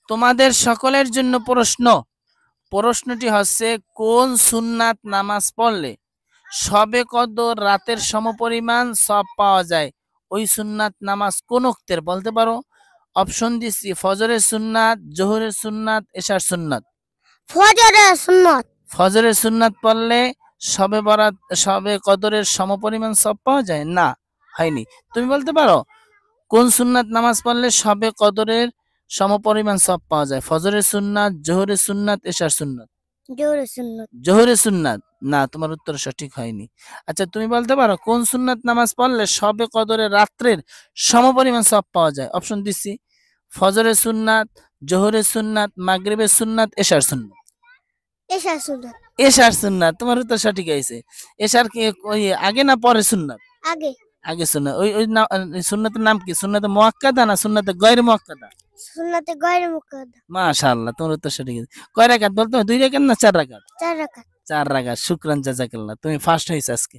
তোমাদের সকলের জন্য প্রশ্নটি হচ্ছে, কোন সুন্নাত নামাজ পড়লে শবে কদর রাতের সমপরিমাণ সওয়াব পাওয়া যায়? ওই সুন্নাত নামাজ কোন ওক্তের বলতে পারো? অপশন দিচ্ছি, ফজরের সুন্নাত, জোহরের সুন্নাত, এশার সুন্নাত। ফজরের সুন্নাত। ফজরের সুন্নাত পড়লে শবে কদরের সমপরিমাণ সওয়াব পাওয়া যায়? না, হয়নি। তুমি বলতে পারো কোন সুন্নাত নামাজ পড়লে শবে কদরের সমপরিমাণ সওয়াব পাওয়া যায়? ফজরের সুন্নাত, জোহরের সুন্নাত, এশার সুন্নাত। জোহরের সুন্নাত। জোহরের সুন্নাত। না, তোমার উত্তর সঠিক হয়নি। আচ্ছা, তুমি বলতে পারো কোন সুন্নাত নামাজ পড়লে শবে কদরের রাত্রের সমপরিমাণ সওয়াব পাওয়া যায়? অপশন দিচ্ছি, ফজরের সুন্নাত, জোহরের সুন্নাত, মাগরিবের সুন্নাত, এশার সুন্নাত। এশার সুন্নাত। এশার সুন্নাত, তোমার উত্তর সঠিক হয়েছে। এশার কি ওই আগে না পরে সুন্নাত? আগে। আগে সুন্নাত। ওই ওই সুন্নাতের নাম কি? সুন্নাতে মুআক্কাদা না সুন্নাতে গায়রে মুআক্কাদা? সুন্নাতে গায়রে মুআক্কাদা। মাশাআল্লাহ, তোমার উত্তর সঠিক হয়েছে। কয় রাকাত বলতো? 2 রাকাত না 4 রাকাত? 4 রাকাত। 4 রাকাত। শুকরান, জাযাকাল্লাহ, তুমি ফার্স্ট হয়েছে আজকে।